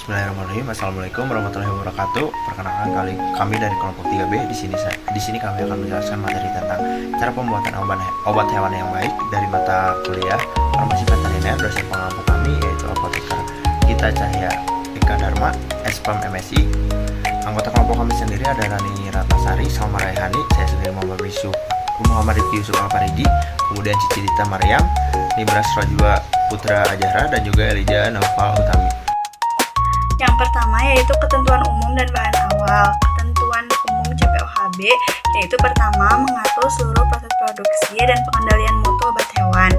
Bismillahirrahmanirrahim. Assalamualaikum warahmatullahi wabarakatuh. Perkenalkan kami dari kelompok 3B. Di sini kami akan menjelaskan materi tentang cara pembuatan obat hewan yang baik dari mata kuliah Farmasi Veteriner. Dosen pengampu kami yaitu apoteker Gita Cahya Eka Dharma, SPM MSI. Anggota kelompok kami sendiri ada Rani Ratnasari, Salma Raihani, saya sendiri Muhammad Rifki Yusuf Alfaridi, kemudian Cici Dita Maryam, Nibras Rajwa Putra Ajahra, dan juga Elijah Naufal Utami. Yang pertama yaitu ketentuan umum dan bahan awal. Ketentuan umum CPOHB yaitu pertama mengatur seluruh proses produksi dan pengendalian mutu obat hewan.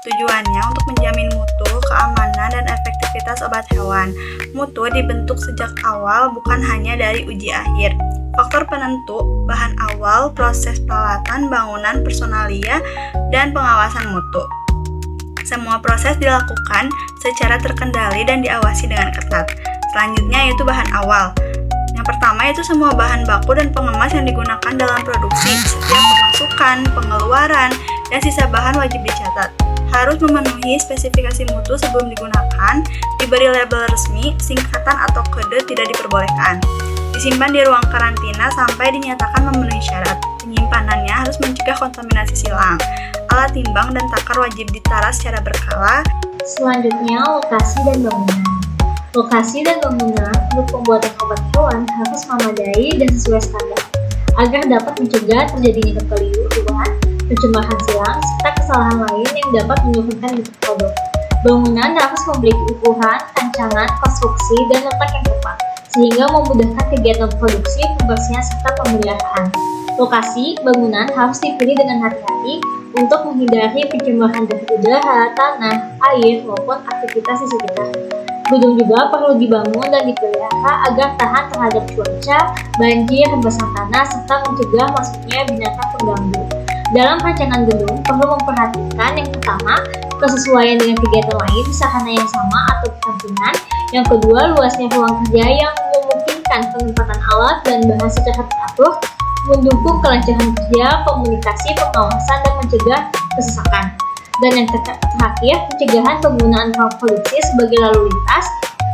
Tujuannya untuk menjamin mutu, keamanan, dan efektivitas obat hewan. Mutu dibentuk sejak awal bukan hanya dari uji akhir. Faktor penentu, bahan awal, proses peralatan, bangunan, personalia, dan pengawasan mutu. Semua proses dilakukan secara terkendali dan diawasi dengan ketat. Selanjutnya yaitu bahan awal. Yang pertama yaitu semua bahan baku dan pengemas yang digunakan dalam produksi. Setiap pemasukan, pengeluaran, dan sisa bahan wajib dicatat. Harus memenuhi spesifikasi mutu sebelum digunakan, diberi label resmi, singkatan atau kode tidak diperbolehkan. Disimpan di ruang karantina sampai dinyatakan memenuhi syarat. Penyimpanannya harus mencegah kontaminasi silang. Alat timbang dan takar wajib ditara secara berkala. Selanjutnya, lokasi dan bangunan. Lokasi dan bangunan untuk pembuatan obat hewan harus memadai dan sesuai standar, agar dapat mencegah terjadinya kekeliruan, pencemaran silang, serta kesalahan lain yang dapat menyebabkan bentuk produk. Bangunan harus memiliki ukuran, rancangan, konstruksi, dan letak yang tepat, sehingga memudahkan kegiatan produksi, pembersihan, serta pemeliharaan. Lokasi bangunan harus dipilih dengan hati-hati untuk menghindari pencemaran dari udara, tanah, air, maupun aktivitas di sekitar. Gedung juga perlu dibangun dan dipelihara agar tahan terhadap cuaca, banjir, hembusan tanah, serta mencegah masuknya binatang pengganggu. Dalam rancangan gedung perlu memperhatikan yang pertama, kesesuaian dengan kegiatan lain, sarana yang sama atau penampungan. Yang kedua, luasnya ruang kerja yang memungkinkan penempatan alat dan bahan secara teratur, mendukung kelancaran kerja, komunikasi, pengawasan, dan mencegah kesesakan. Dan yang terakhir, pencegahan penggunaan ruang produksi sebagai lalu lintas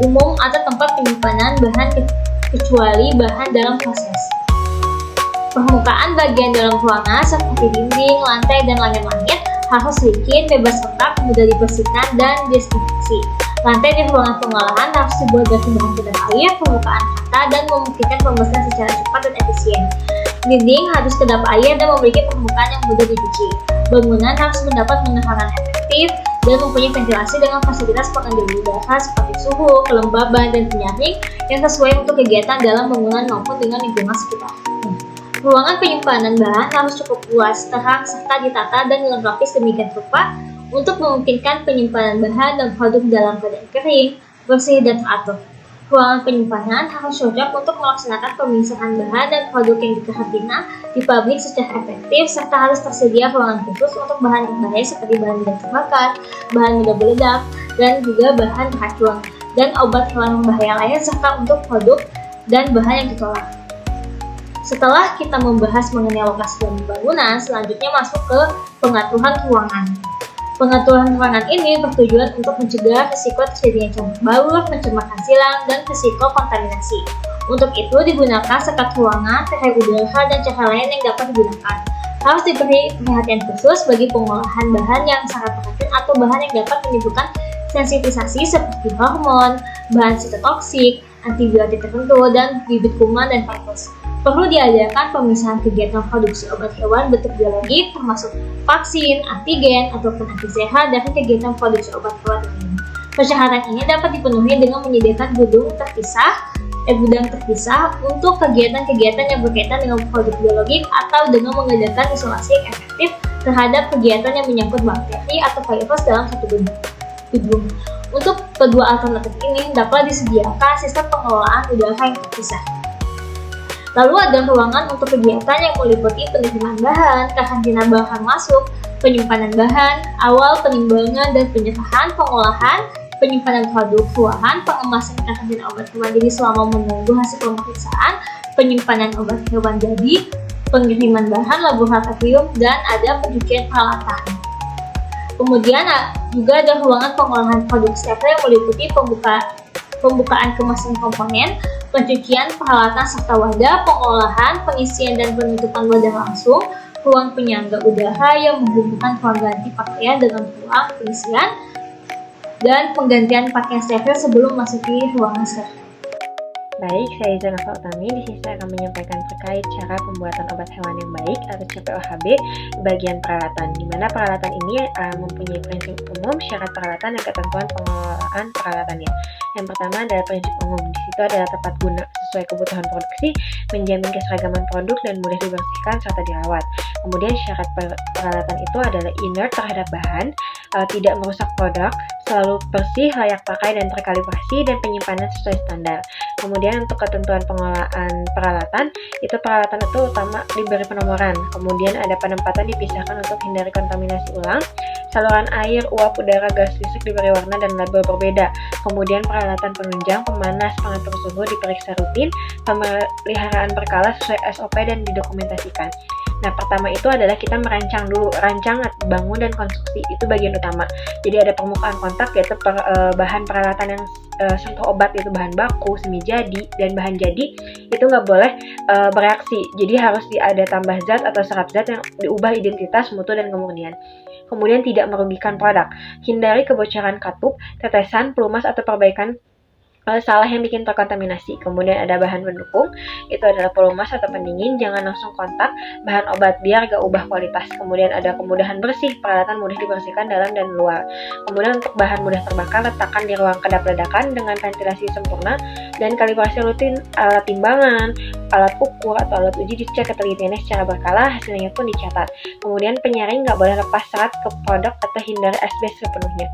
umum atau tempat penyimpanan bahan kecuali bahan dalam proses. Permukaan bagian dalam ruangan seperti dinding, lantai, dan langit-langit harus licin, bebas retak, mudah dibersihkan, dan desinfeksi. Lantai di ruangan pengolahan harus dibuat dari bahan kedap air, permukaan rata, dan memungkinkan pembersihan secara cepat dan efisien. Dinding harus kedap air dan memiliki permukaan yang mudah dicuci. Bangunan harus mendapat penerangan efektif dan mempunyai ventilasi dengan fasilitas pengendali udara seperti suhu, kelembaban, dan penyaring yang sesuai untuk kegiatan dalam bangunan maupun dengan lingkungan sekitar. Ruangan penyimpanan bahan harus cukup luas, terang, serta ditata dan dilengkapi sedemikian rupa untuk memungkinkan penyimpanan bahan dan produk dalam keadaan kering, bersih, dan teratur. Ruangan penyimpanan harus cocok untuk melaksanakan pemisahan bahan dan produk yang dikarantina di pabrik secara efektif, serta harus tersedia ruangan khusus untuk bahan berbahaya seperti bahan mudah terbakar, bahan mudah meledak, dan juga bahan beracun, dan obat hewan berbahaya lain, serta untuk produk dan bahan yang ditolak. Setelah kita membahas mengenai lokasi dan bangunan, selanjutnya masuk ke pengaturan ruangan. Pengaturan ruangan ini bertujuan untuk mencegah risiko terjadinya campur baur, pencemaran silang, dan risiko kontaminasi. Untuk itu digunakan sekat ruangan, tirai udara, dan cara lain yang dapat digunakan. Harus diberi perhatian khusus bagi pengolahan bahan yang sangat beracun atau bahan yang dapat menimbulkan sensitisasi seperti hormon, bahan sitotoksik, antibiotik tertentu, dan bibit kuman dan virus. Perlu diadakan pemisahan kegiatan produksi obat hewan bentuk biologi termasuk vaksin, antigen, ataupun antisera dari kegiatan produksi obat hewan lain. Persyaratan ini dapat dipenuhi dengan menyediakan gudang terpisah untuk kegiatan-kegiatan yang berkaitan dengan produk biologik atau dengan mengadakan isolasi yang efektif terhadap kegiatan yang menyangkut bakteri atau virus dalam satu gedung. Untuk kedua alternatif ini dapat disediakan sistem pengelolaan udara yang terpisah. Lalu ada ruangan untuk kegiatan yang meliputi penerimaan bahan, karantina bahan masuk, penyimpanan bahan, awal penimbangan dan penyerahan, pengolahan, penyimpanan produk ruangan, pengemasan karantina obat hewan jadi selama menunggu hasil pemeriksaan, penyimpanan obat hewan jadi, pengiriman bahan laboratorium, dan ada pencucian peralatan. Kemudian juga ada ruangan pengolahan produk steril yang meliputi pembukaan kemasan komponen, pencucian peralatan serta wadah, pengolahan, pengisian dan penutupan wadah langsung, ruang penyangga udara yang menghubungkan ruang ganti pakaian dengan ruang pengisian, dan penggantian pakaian steril sebelum masuki ruangan steril. Baik, saya Zara Utami. Di sini saya akan menyampaikan terkait cara pembuatan obat hewan yang baik atau CPOHB di bagian peralatan, di mana peralatan ini mempunyai prinsip umum, syarat peralatan, dan ketentuan pengelolaan peralatannya. Yang pertama adalah prinsip umum. Di situ adalah tepat guna sesuai kebutuhan produksi, menjamin keseragaman produk dan mudah dibersihkan serta dirawat. Kemudian syarat peralatan itu adalah inert terhadap bahan, tidak merusak produk, selalu bersih, layak pakai dan terkalibrasi, dan penyimpanan sesuai standar. Kemudian untuk ketentuan pengelolaan peralatan, itu peralatan itu utama diberi penomoran. Kemudian ada penempatan dipisahkan untuk hindari kontaminasi ulang. Saluran air, uap, udara, gas listrik diberi warna dan label berbeda. Kemudian peralatan penunjang, pemanas, pengatur suhu diperiksa rutin. Pemeliharaan berkala sesuai SOP dan didokumentasikan. Nah, pertama itu adalah kita merancang dulu, rancangan, bangun, dan konstruksi, itu bagian utama. Jadi ada permukaan kontak, yaitu bahan peralatan yang serta obat, yaitu bahan baku, semi jadi, dan bahan jadi, itu nggak boleh bereaksi. Jadi harus ada tambah zat atau serat zat yang diubah identitas, mutu, dan kemurnian. Kemudian tidak merugikan produk. Hindari kebocoran katup, tetesan, pelumas, atau perbaikan salah yang bikin terkontaminasi. Kemudian ada bahan pendukung, itu adalah pelumas atau pendingin, jangan langsung kontak bahan obat biar gak ubah kualitas. Kemudian ada kemudahan bersih, peralatan mudah dibersihkan dalam dan luar. Kemudian untuk bahan mudah terbakar, letakkan di ruang kedap ledakan dengan ventilasi sempurna, dan kalibrasi rutin alat timbangan, alat ukur atau alat uji dicek ketelitiannya secara berkala, hasilnya pun dicatat. Kemudian penyaring gak boleh lepas serat ke produk atau hindari asbes sepenuhnya.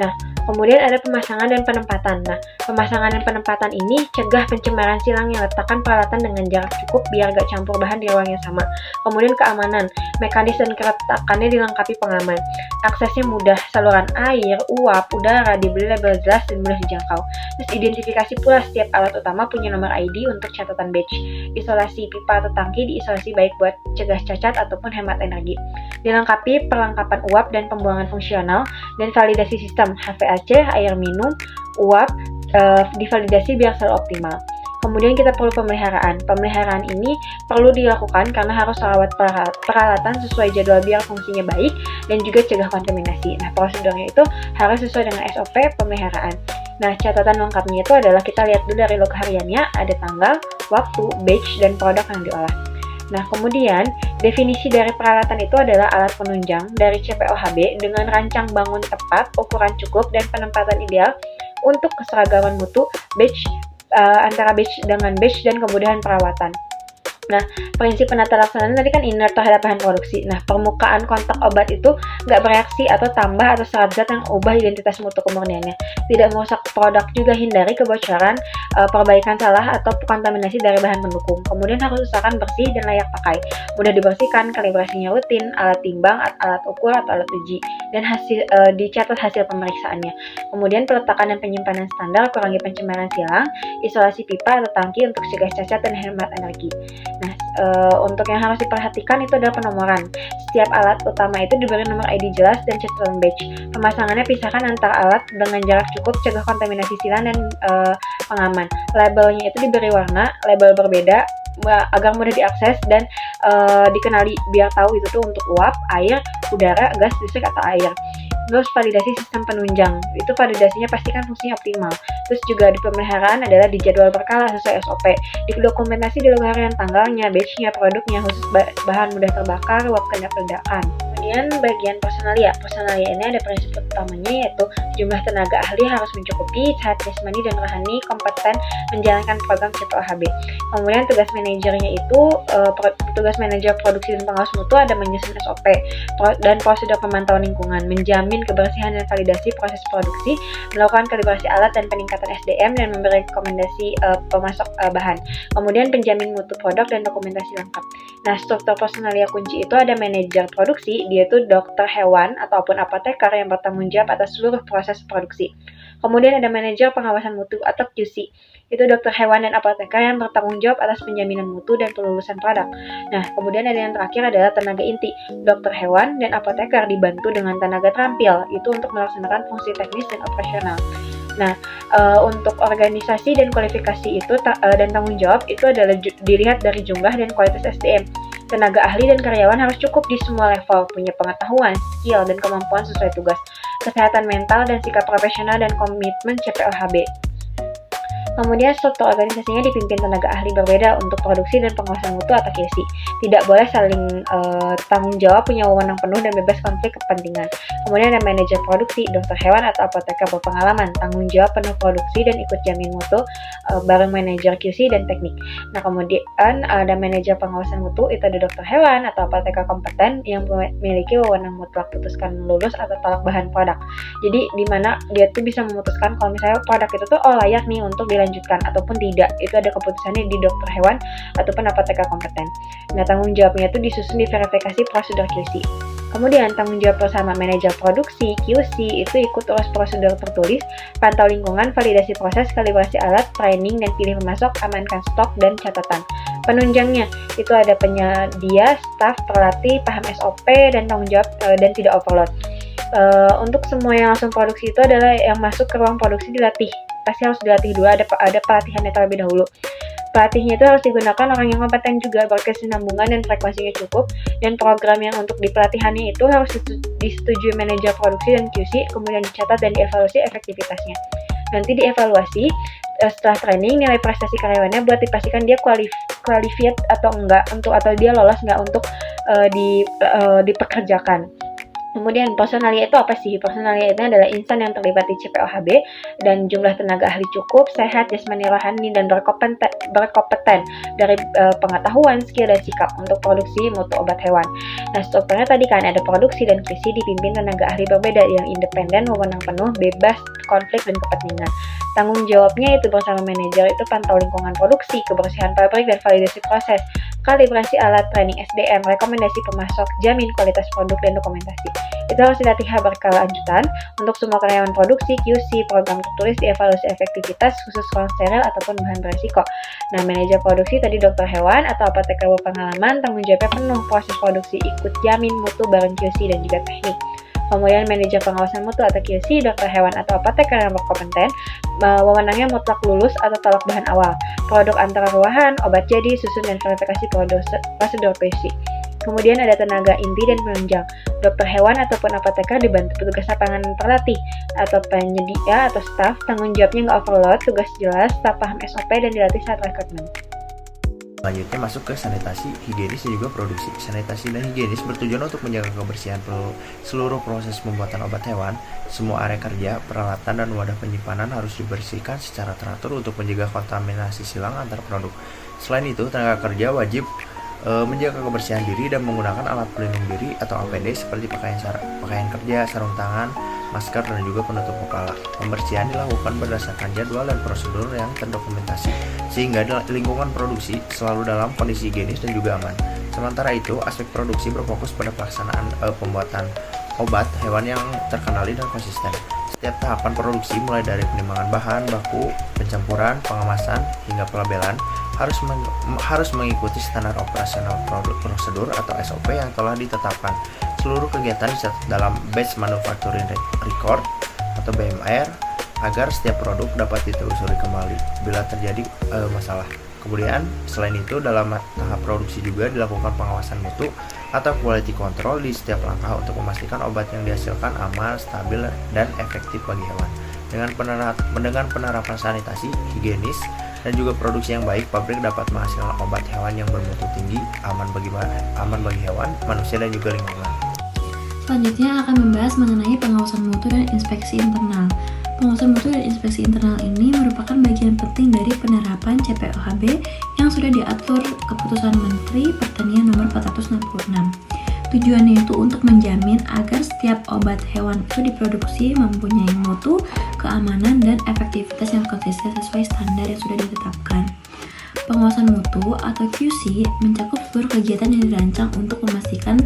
Nah, kemudian ada pemasangan dan penempatan. Nah, pemasangan dan penempatan ini cegah pencemaran silang yang letakkan peralatan dengan jarak cukup biar gak campur bahan di ruang yang sama. Kemudian keamanan, mekanis dan keretakannya dilengkapi pengaman. Aksesnya mudah, saluran air, uap, udara diberi label jelas dan mudah dijangkau. Terus identifikasi pula setiap alat utama punya nomor ID untuk catatan batch. Isolasi pipa atau tangki diisolasi baik buat cegah cacat ataupun hemat energi. Dilengkapi perlengkapan uap dan pembuangan fungsional dan validasi sistem HVAC, air minum, uap, divalidasi biar selalu optimal. Kemudian kita perlu pemeliharaan. Pemeliharaan ini perlu dilakukan karena harus merawat peralatan sesuai jadwal biar fungsinya baik dan juga cegah kontaminasi. Nah, prosedurnya itu harus sesuai dengan SOP pemeliharaan. Nah, catatan lengkapnya itu adalah kita lihat dulu dari log hariannya, ada tanggal, waktu, batch, dan produk yang diolah. Nah, kemudian definisi dari peralatan itu adalah alat penunjang dari CPOHB dengan rancang bangun tepat, ukuran cukup, dan penempatan ideal untuk keseragaman mutu, antara batch dengan batch, dan kemudahan perawatan. Nah, prinsip penata laksanaan tadi kan inert terhadap bahan produksi. Nah, permukaan kontak obat itu nggak bereaksi atau tambah atau serat zat yang ubah identitas mutu kemurniannya. Tidak merusak produk, juga hindari kebocoran, perbaikan salah atau kontaminasi dari bahan pendukung. Kemudian harus usahakan bersih dan layak pakai. Mudah dibersihkan, kalibrasinya rutin, alat timbang, alat ukur atau alat uji, dan dicatat hasil pemeriksaannya. Kemudian peletakan dan penyimpanan standar, kurangi pencemaran silang, isolasi pipa atau tangki untuk cegah cacat dan hemat energi. Nah, untuk yang harus diperhatikan itu adalah penomoran. Setiap alat utama itu diberi nomor ID jelas dan catatan batch. Pemasangannya pisahkan antar alat dengan jarak cukup, cegah kontaminasi silang dan pengaman. Labelnya itu diberi warna, label berbeda agar mudah diakses dan dikenali biar tahu itu tuh untuk uap, air, udara, gas, listrik atau air. Terus validasi sistem penunjang, itu validasinya pastikan fungsinya optimal. Terus juga di pemeliharaan adalah di jadwal berkala sesuai SOP. Di dokumentasi di log harian tanggalnya, batchnya, produknya, khusus bahan mudah terbakar, uap kedap ledakan. Kemudian bagian personalia. Personalia ini ada prinsip utamanya yaitu jumlah tenaga ahli harus mencukupi, sehat jasmani dan rohani, kompeten menjalankan program CPOHB. Kemudian tugas manajernya itu tugas manajer produksi dan pengawas mutu ada menyusun SOP dan prosedur pemantauan lingkungan, menjamin kebersihan dan validasi proses produksi, melakukan kalibrasi alat dan peningkatan SDM, dan memberi rekomendasi pemasok bahan. Kemudian penjamin mutu produk dan dokumentasi lengkap. Nah, struktur personalia kunci itu ada manajer produksi, dia itu dokter hewan ataupun apoteker yang bertanggung jawab atas seluruh proses produksi. Kemudian ada manajer pengawasan mutu atau QC, itu dokter hewan dan apoteker yang bertanggung jawab atas penjaminan mutu dan pelulusan produk. Nah, kemudian ada yang terakhir adalah tenaga inti, dokter hewan dan apoteker dibantu dengan tenaga terampil, itu untuk melaksanakan fungsi teknis dan operasional. Nah, untuk organisasi dan kualifikasi itu dan tanggung jawab itu adalah dilihat dari jumlah dan kualitas SDM. Tenaga ahli dan karyawan harus cukup di semua level, punya pengetahuan, skill, dan kemampuan sesuai tugas, kesehatan mental, dan sikap profesional dan komitmen CPOHB. Kemudian struktur organisasinya dipimpin tenaga ahli berbeda untuk produksi dan pengawasan mutu atau QC. Tidak boleh saling tanggung jawab, punya wewenang penuh dan bebas konflik kepentingan. Kemudian ada manajer produksi, dokter hewan atau apoteker berpengalaman, tanggung jawab penuh produksi dan ikut jamin mutu bareng manajer QC dan teknik. Nah, kemudian ada manajer pengawasan mutu, itu ada dokter hewan atau apoteker kompeten yang memiliki wewenang mutlak putuskan lulus atau tolak bahan produk. Jadi di mana dia tuh bisa memutuskan kalau misalnya produk itu tuh layak nih untuk dilanjutkan ataupun tidak. Itu ada keputusannya di dokter hewan ataupun apoteker kompeten. Nah, tanggung jawabnya itu disusun di verifikasi prosedur QC. Kemudian tanggung jawab bersama manajer produksi QC itu ikut urus prosedur tertulis, pantau lingkungan, validasi proses, kalibrasi alat, training dan pilih pemasok, amankan stok dan catatan. Penunjangnya itu ada penyedia, staf, pelatih, paham SOP dan tanggung jawab dan tidak overload. Untuk semua yang langsung produksi itu adalah yang masuk ke ruang produksi dilatih. Pasti harus dilatih dulu, ada pelatihannya terlebih dahulu. Pelatihnya itu harus digunakan orang yang kompeten juga, berkesinambungan dan frekuensinya cukup, dan program yang untuk di pelatihannya itu harus disetujui manajer produksi dan QC, kemudian dicatat dan dievaluasi efektivitasnya. Nanti dievaluasi setelah training, nilai prestasi karyawannya buat dipastikan dia qualified atau enggak atau dia lolos enggak untuk dipekerjakan. Kemudian personalia itu apa sih? Personalia itu adalah insan yang terlibat di CPOHB dan jumlah tenaga ahli cukup, sehat, jasmani rohani, dan berkompeten dari pengetahuan, skill, dan sikap untuk produksi mutu obat hewan. Nah, strukturnya tadi kan ada produksi dan QC dipimpin tenaga ahli berbeda yang independen, wewenang penuh, bebas konflik dan kepentingan. Tanggung jawabnya itu bersama manajer itu pantau lingkungan produksi, kebersihan pabrik dan validasi proses, kalibrasi alat, training SDM, rekomendasi pemasok, jamin kualitas produk dan dokumentasi. Itu harus dilatih berkelanjutan untuk semua karyawan produksi, QC, program tertulis, dievaluasi efektivitas khusus ruang steril ataupun bahan beresiko. Nah, manajer produksi tadi dokter hewan atau apoteker berpengalaman, tanggung jawabnya penuh proses produksi, ikut jamin mutu bareng QC dan juga teknik. Kemudian manajer pengawasan mutu atau QC, dokter hewan atau apoteker yang berkompeten, wewenangnya mutlak lulus atau tolak bahan awal, produk antara ruahan, obat jadi, susun dan verifikasi prosedur QC. Kemudian ada tenaga inti dan penunjang. Dokter hewan ataupun apoteker dibantu petugas lapangan terlatih atau penyedia atau staf, tanggung jawabnya nggak overload, tugas jelas, staf paham SOP dan dilatih saat rekrutmen. Selanjutnya masuk ke sanitasi, higienis dan juga produksi. Sanitasi dan higienis bertujuan untuk menjaga kebersihan seluruh proses pembuatan obat hewan. Semua area kerja, peralatan, dan wadah penyimpanan harus dibersihkan secara teratur untuk mencegah kontaminasi silang antar produk. Selain itu, tenaga kerja wajib menjaga kebersihan diri dan menggunakan alat pelindung diri atau APD seperti pakaian kerja, sarung tangan, masker, dan juga penutup kepala. Pembersihan dilakukan berdasarkan jadwal dan prosedur yang terdokumentasi, sehingga lingkungan produksi selalu dalam kondisi higienis dan juga aman. Sementara itu, aspek produksi berfokus pada pelaksanaan pembuatan obat hewan yang terkendali dan konsisten. Setiap tahapan produksi mulai dari penimbangan bahan baku, pencampuran, pengemasan, hingga pelabelan harus mengikuti standar operasional prosedur atau SOP yang telah ditetapkan. Seluruh kegiatan dicatat dalam Batch Manufacturing Record atau BMR agar setiap produk dapat ditelusuri kembali bila terjadi masalah. Kemudian, selain itu, dalam tahap produksi juga dilakukan pengawasan mutu atau quality control di setiap langkah untuk memastikan obat yang dihasilkan aman, stabil, dan efektif bagi hewan. Dengan penerapan sanitasi, higienis, dan juga produksi yang baik, pabrik dapat menghasilkan obat hewan yang bermutu tinggi, aman bagi hewan, manusia, dan juga lingkungan. Selanjutnya akan membahas mengenai pengawasan mutu dan inspeksi internal. Pengawasan mutu dan inspeksi internal ini merupakan bagian penting dari penerapan CPOHB yang sudah diatur Keputusan Menteri Pertanian Nomor 466. Tujuannya itu untuk menjamin agar setiap obat hewan itu diproduksi mempunyai mutu, keamanan, dan efektivitas yang konsisten sesuai standar yang sudah ditetapkan. Pengawasan mutu atau QC mencakup seluruh kegiatan yang dirancang untuk memastikan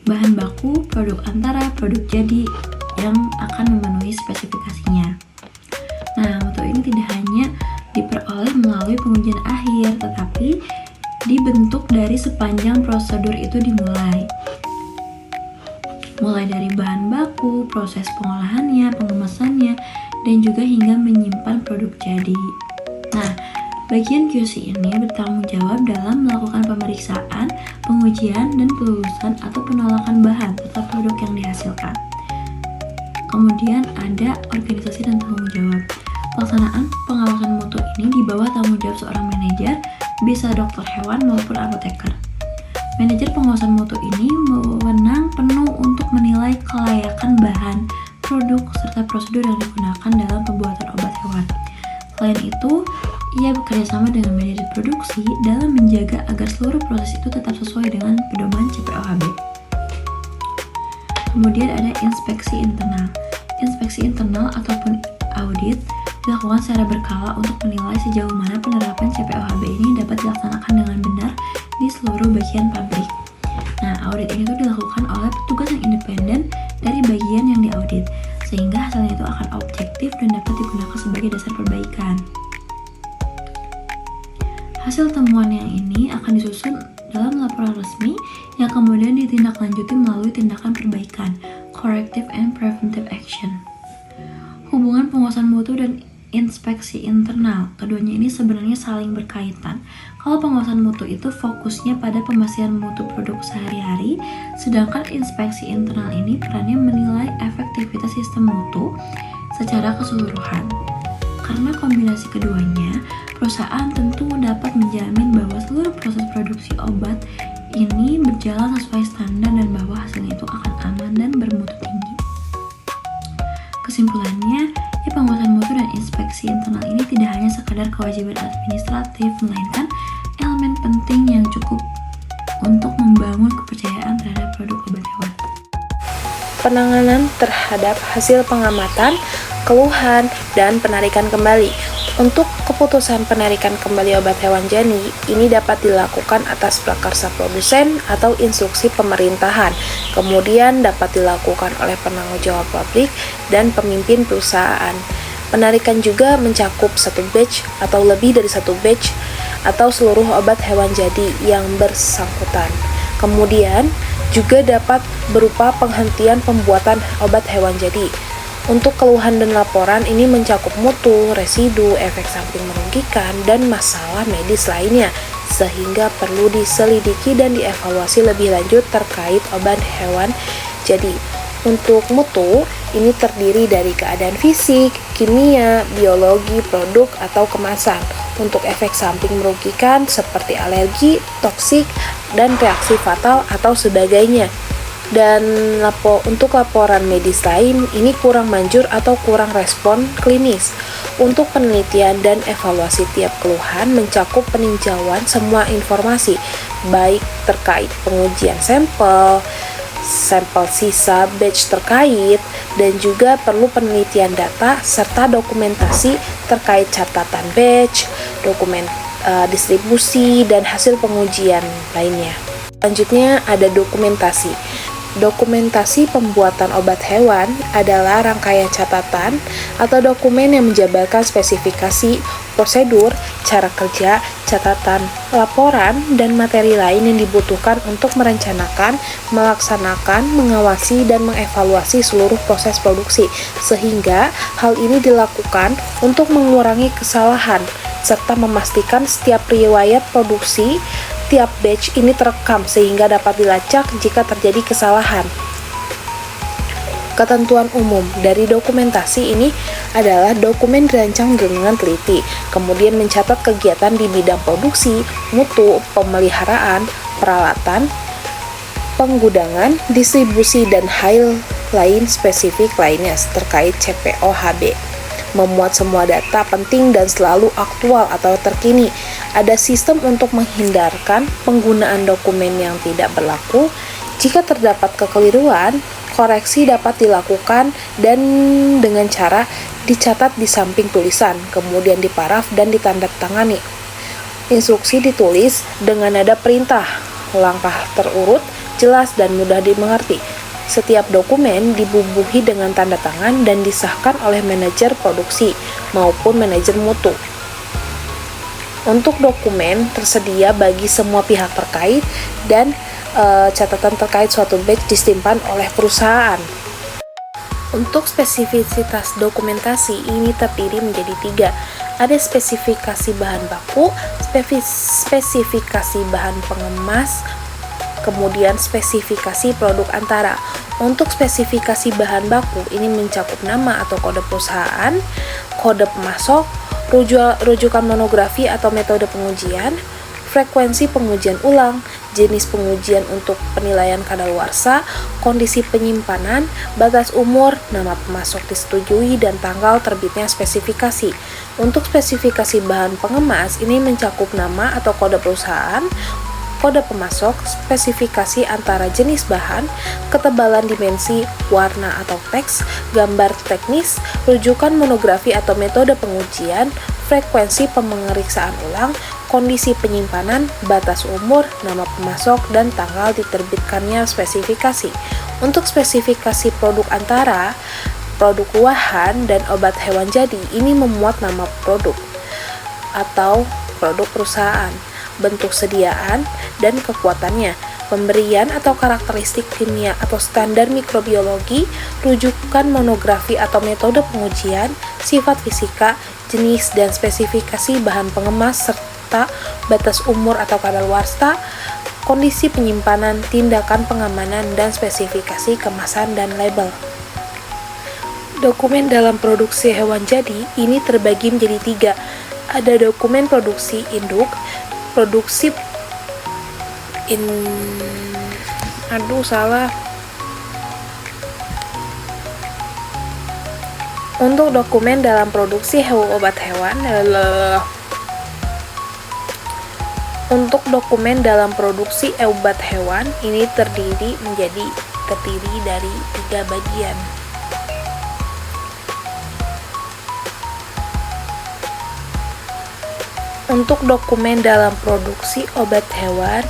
bahan baku, produk antara, produk jadi yang akan memenuhi spesifikasinya. Nah, mutu ini tidak hanya diperoleh melalui pengujian akhir, tetapi dibentuk dari sepanjang prosedur itu dimulai. Mulai dari bahan baku, proses pengolahannya, pengemasannya, dan juga hingga menyimpan produk jadi. Nah, bagian QC ini bertanggung jawab dalam melakukan pemeriksaan, pengujian, dan pelulusan atau penolakan bahan serta produk yang dihasilkan. Kemudian ada organisasi dan tanggung jawab. Pelaksanaan pengawasan mutu ini di bawah tanggung jawab seorang manajer, bisa dokter hewan maupun apoteker. Manajer pengawasan mutu ini wewenang penuh untuk menilai kelayakan bahan, produk, serta prosedur yang digunakan dalam pembuatan obat hewan. Selain itu, ia bekerja sama dengan manajer produksi dalam menjaga agar seluruh proses itu tetap sesuai dengan pedoman CPOHB. Kemudian ada inspeksi internal. Inspeksi internal ataupun audit dilakukan secara berkala untuk menilai sejauh mana penerapan CPOHB ini dapat dilaksanakan dengan benar di seluruh bagian pabrik. Nah, audit ini tuh dilakukan oleh petugas yang independen dari bagian yang diaudit, sehingga hasilnya itu akan objektif dan dapat digunakan sebagai dasar perbaikan. Hasil temuan yang ini akan disusun dalam laporan resmi yang kemudian ditindaklanjuti melalui tindakan perbaikan, corrective and preventive action. Hubungan pengawasan mutu dan inspeksi internal, keduanya ini sebenarnya saling berkaitan. Kalau pengawasan mutu itu fokusnya pada pemastian mutu produk sehari-hari, sedangkan inspeksi internal ini perannya menilai efektivitas sistem mutu secara keseluruhan. Karena kombinasi keduanya, perusahaan tentu dapat menjamin bahwa seluruh proses produksi obat ini berjalan sesuai standar dan bahwa hasilnya itu akan aman dan bermutu tinggi. Kesimpulannya, pengawasan mutu dan inspeksi internal ini tidak hanya sekadar kewajiban administratif, melainkan elemen penting yang cukup untuk membangun kepercayaan terhadap produk obat hewan. Penanganan terhadap hasil pengamatan, keluhan, dan penarikan kembali. Untuk keputusan penarikan kembali obat hewan jani, ini dapat dilakukan atas prakarsa produsen atau instruksi pemerintahan. Kemudian dapat dilakukan oleh penanggung jawab pabrik dan pemimpin perusahaan. Penarikan juga mencakup satu batch atau lebih dari satu batch atau seluruh obat hewan jadi yang bersangkutan. Kemudian juga dapat berupa penghentian pembuatan obat hewan jadi. Untuk keluhan dan laporan ini mencakup mutu, residu, efek samping merugikan, dan masalah medis lainnya, sehingga perlu diselidiki dan dievaluasi lebih lanjut terkait obat hewan jadi. Untuk mutu, ini terdiri dari keadaan fisik, kimia, biologi, produk, atau kemasan. Untuk efek samping merugikan seperti alergi, toksik, dan reaksi fatal atau sebagainya. Dan untuk laporan medis lain, ini kurang manjur atau kurang respon klinis. Untuk penelitian dan evaluasi tiap keluhan mencakup peninjauan semua informasi, baik terkait pengujian sampel sisa batch terkait, dan juga perlu penelitian data serta dokumentasi terkait catatan batch, dokumen distribusi, dan hasil pengujian lainnya. Selanjutnya ada dokumentasi. Dokumentasi pembuatan obat hewan adalah rangkaian catatan atau dokumen yang menjabarkan spesifikasi, prosedur, cara kerja, catatan, laporan, dan materi lain yang dibutuhkan untuk merencanakan, melaksanakan, mengawasi, dan mengevaluasi seluruh proses produksi, sehingga hal ini dilakukan untuk mengurangi kesalahan, serta memastikan setiap riwayat produksi tiap batch ini terekam sehingga dapat dilacak jika terjadi kesalahan. Ketentuan umum dari dokumentasi ini adalah dokumen dirancang dengan teliti, kemudian mencatat kegiatan di bidang produksi, mutu, pemeliharaan, peralatan, penggudangan, distribusi, dan hal lain spesifik lainnya terkait CPOHB. Memuat semua data penting dan selalu aktual atau terkini. Ada sistem untuk menghindarkan penggunaan dokumen yang tidak berlaku. Jika terdapat kekeliruan, koreksi dapat dilakukan dan dengan cara dicatat di samping tulisan, kemudian diparaf dan ditandatangani. Instruksi ditulis dengan nada perintah, langkah terurut, jelas, dan mudah dimengerti. Setiap dokumen dibubuhi dengan tanda tangan dan disahkan oleh manajer produksi maupun manajer mutu. Untuk dokumen tersedia bagi semua pihak terkait dan catatan terkait suatu batch disimpan oleh perusahaan. Untuk spesifisitas dokumentasi ini terdiri menjadi 3. Ada spesifikasi bahan baku, spesifikasi bahan pengemas, kemudian spesifikasi produk antara. Untuk spesifikasi bahan baku ini mencakup nama atau kode perusahaan, kode pemasok, rujukan monografi atau metode pengujian, frekuensi pengujian ulang, jenis pengujian untuk penilaian kadaluarsa, kondisi penyimpanan, batas umur, nama pemasok disetujui, dan tanggal terbitnya spesifikasi. Untuk spesifikasi bahan pengemas ini mencakup nama atau kode perusahaan, kode pemasok, spesifikasi antara jenis bahan, ketebalan dimensi, warna atau teks, gambar teknis, rujukan monografi atau metode pengujian, frekuensi pemeriksaan ulang, kondisi penyimpanan, batas umur, nama pemasok, dan tanggal diterbitkannya spesifikasi. Untuk spesifikasi produk antara, produk ruahan dan obat hewan jadi ini memuat nama produk atau produk perusahaan, bentuk sediaan, dan kekuatannya, pemberian atau karakteristik kimia atau standar mikrobiologi, rujukan monografi atau metode pengujian, sifat fisika, jenis dan spesifikasi bahan pengemas, serta batas umur atau kadaluarsa, kondisi penyimpanan, tindakan pengamanan, dan spesifikasi kemasan dan label. Dokumen dalam produksi hewan jadi ini terbagi menjadi 3. Ada dokumen produksi induk, produksi Untuk dokumen dalam produksi obat hewan, untuk dokumen dalam produksi obat hewan ini terdiri dari 3 bagian. Untuk dokumen dalam produksi obat hewan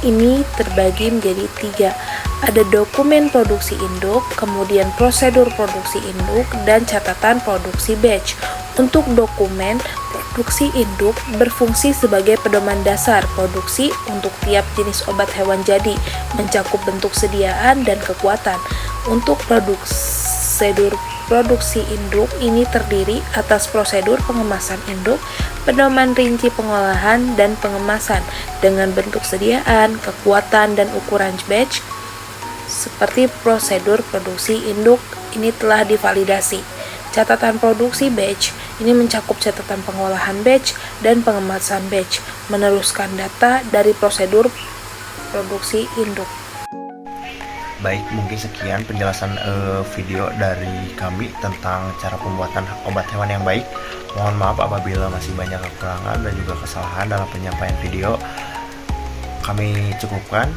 ini terbagi menjadi 3. Ada dokumen produksi induk, kemudian prosedur produksi induk, dan catatan produksi batch. Untuk dokumen produksi induk berfungsi sebagai pedoman dasar produksi untuk tiap jenis obat hewan jadi, mencakup bentuk sediaan dan kekuatan. Untuk prosedur produksi induk ini terdiri atas prosedur pengemasan induk, pedoman rinci pengolahan dan pengemasan dengan bentuk sediaan, kekuatan, dan ukuran batch. Seperti prosedur produksi induk ini telah divalidasi. Catatan produksi batch ini mencakup catatan pengolahan batch dan pengemasan batch, meneruskan data dari prosedur produksi induk. Baik, mungkin sekian penjelasan video dari kami tentang cara pembuatan obat hewan yang baik. Mohon maaf apabila masih banyak kekurangan dan juga kesalahan dalam penyampaian video. Kami cukupkan.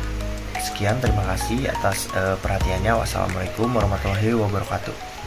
Sekian, terima kasih atas perhatiannya. Wassalamualaikum warahmatullahi wabarakatuh.